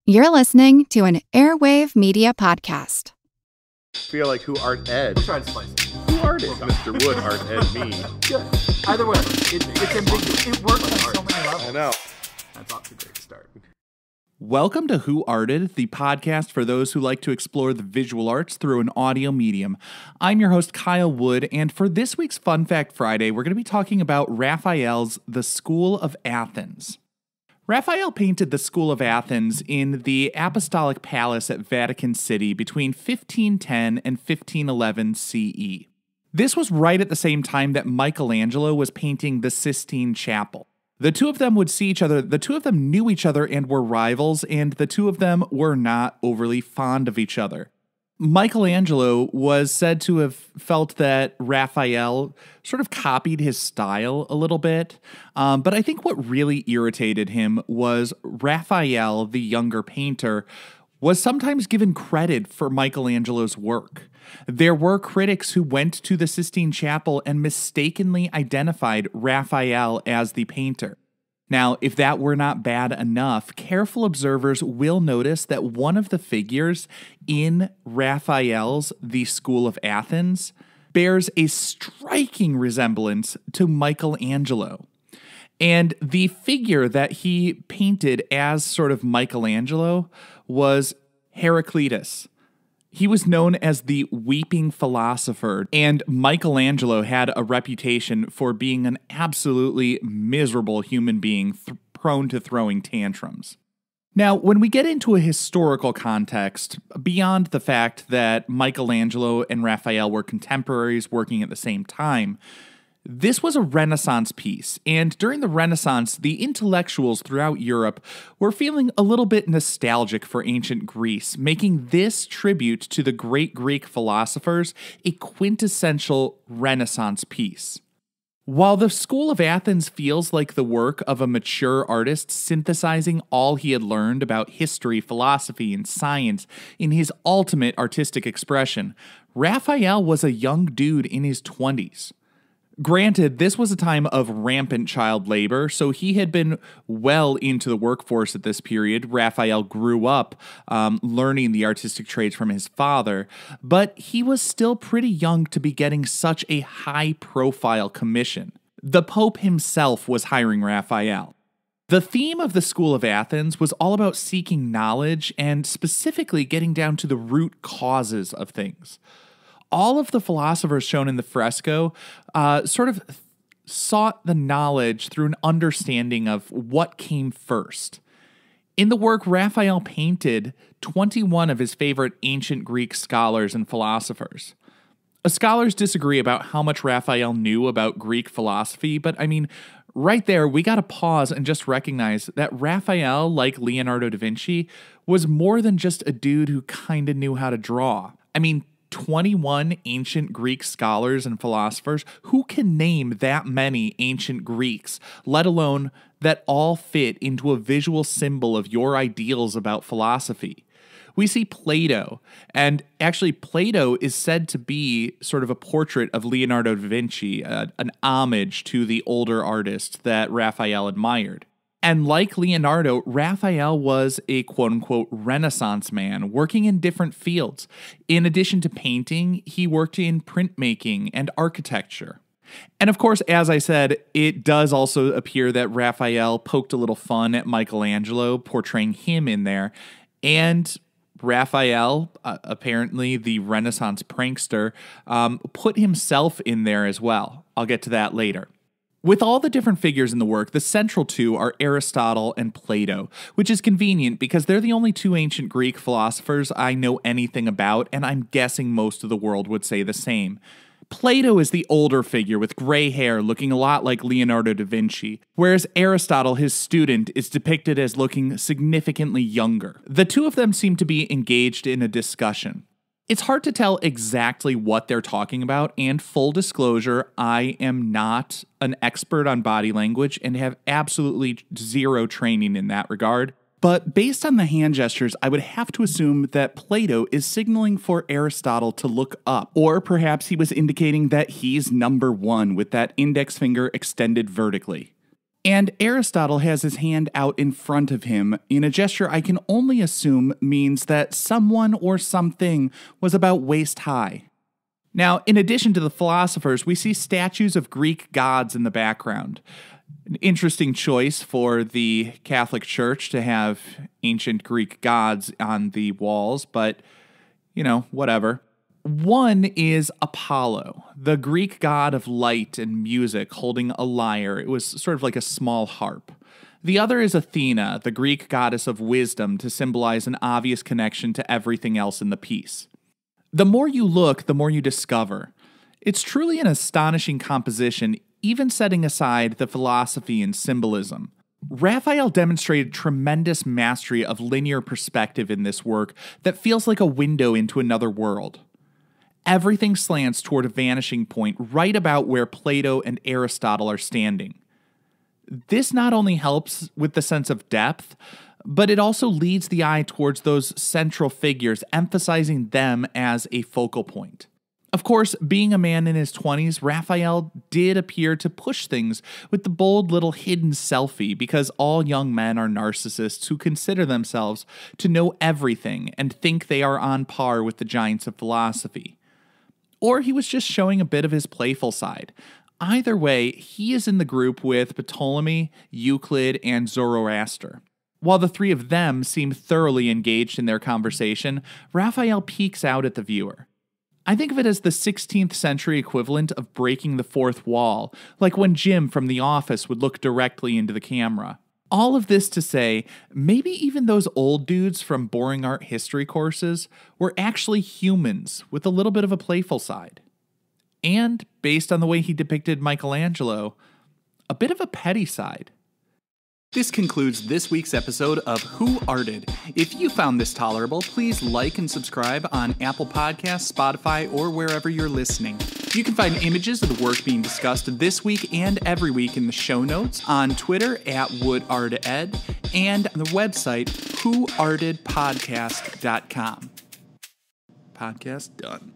You're listening to an Airwave Media Podcast. Feel like who art Ed? We'll try to spice it. Who art it? Mr. Wood art Ed me. Good. Either way, it's ambiguous. It works on so many levels. I know. That's off to a great start. Welcome to Who Arted, the podcast for those who like to explore the visual arts through an audio medium. I'm your host, Kyle Wood, and for this week's Fun Fact Friday, we're going to be talking about Raphael's The School of Athens. Raphael painted the School of Athens in the Apostolic Palace at Vatican City between 1510 and 1511 CE. This was right at the same time that Michelangelo was painting the Sistine Chapel. The two of them would see each other, the two of them knew each other and were rivals, and the two of them were not overly fond of each other. Michelangelo was said to have felt that Raphael sort of copied his style a little bit, but I think what really irritated him was Raphael, the younger painter, was sometimes given credit for Michelangelo's work. There were critics who went to the Sistine Chapel and mistakenly identified Raphael as the painter. Now, if that were not bad enough, careful observers will notice that one of the figures in Raphael's The School of Athens bears a striking resemblance to Michelangelo. And the figure that he painted as sort of Michelangelo was Heraclitus. He was known as the weeping philosopher, and Michelangelo had a reputation for being an absolutely miserable human being prone to throwing tantrums. Now, when we get into a historical context, beyond the fact that Michelangelo and Raphael were contemporaries working at the same time, this was a Renaissance piece, and during the Renaissance, the intellectuals throughout Europe were feeling a little bit nostalgic for ancient Greece, making this tribute to the great Greek philosophers a quintessential Renaissance piece. While the School of Athens feels like the work of a mature artist synthesizing all he had learned about history, philosophy, and science in his ultimate artistic expression, Raphael was a young dude in his 20s. Granted, this was a time of rampant child labor, so he had been well into the workforce at this period. Raphael grew up learning the artistic trades from his father, but he was still pretty young to be getting such a high-profile commission. The Pope himself was hiring Raphael. The theme of the School of Athens was all about seeking knowledge and specifically getting down to the root causes of things. All of the philosophers shown in the fresco sort of sought the knowledge through an understanding of what came first. In the work, Raphael painted 21 of his favorite ancient Greek scholars and philosophers. Scholars disagree about how much Raphael knew about Greek philosophy, but I mean, right there, we gotta pause and just recognize that Raphael, like Leonardo da Vinci, was more than just a dude who kinda knew how to draw. I mean, 21 ancient Greek scholars and philosophers. Who can name that many ancient Greeks, let alone that all fit into a visual symbol of your ideals about philosophy? We see Plato, and actually Plato is said to be sort of a portrait of Leonardo da Vinci, an homage to the older artist that Raphael admired. And like Leonardo, Raphael was a quote-unquote Renaissance man working in different fields. In addition to painting, he worked in printmaking and architecture. And of course, as I said, it does also appear that Raphael poked a little fun at Michelangelo, portraying him in there. And Raphael, apparently the Renaissance prankster, put himself in there as well. I'll get to that later. With all the different figures in the work, the central two are Aristotle and Plato, which is convenient because they're the only two ancient Greek philosophers I know anything about, and I'm guessing most of the world would say the same. Plato is the older figure with gray hair looking a lot like Leonardo da Vinci, whereas Aristotle, his student, is depicted as looking significantly younger. The two of them seem to be engaged in a discussion. It's hard to tell exactly what they're talking about, and full disclosure, I am not an expert on body language and have absolutely zero training in that regard. But based on the hand gestures, I would have to assume that Plato is signaling for Aristotle to look up, or perhaps he was indicating that he's number one with that index finger extended vertically. And Aristotle has his hand out in front of him in a gesture I can only assume means that someone or something was about waist high. Now, in addition to the philosophers, we see statues of Greek gods in the background. An interesting choice for the Catholic Church to have ancient Greek gods on the walls, but, whatever. One is Apollo, the Greek god of light and music, holding a lyre. It was sort of like a small harp. The other is Athena, the Greek goddess of wisdom, to symbolize an obvious connection to everything else in the piece. The more you look, the more you discover. It's truly an astonishing composition, even setting aside the philosophy and symbolism. Raphael demonstrated tremendous mastery of linear perspective in this work that feels like a window into another world. Everything slants toward a vanishing point right about where Plato and Aristotle are standing. This not only helps with the sense of depth, but it also leads the eye towards those central figures, emphasizing them as a focal point. Of course, being a man in his 20s, Raphael did appear to push things with the bold little hidden selfie, because all young men are narcissists who consider themselves to know everything and think they are on par with the giants of philosophy. Or he was just showing a bit of his playful side. Either way, he is in the group with Ptolemy, Euclid, and Zoroaster. While the three of them seem thoroughly engaged in their conversation, Raphael peeks out at the viewer. I think of it as the 16th century equivalent of breaking the fourth wall, like when Jim from The Office would look directly into the camera. All of this to say, maybe even those old dudes from boring art history courses were actually humans with a little bit of a playful side. And, based on the way he depicted Michelangelo, a bit of a petty side. This concludes this week's episode of Who Arted. If you found this tolerable, please like and subscribe on Apple Podcasts, Spotify, or wherever you're listening. You can find images of the work being discussed this week and every week in the show notes, on Twitter @WoodArtEd, and on the website whoartedpodcast.com. Podcast done.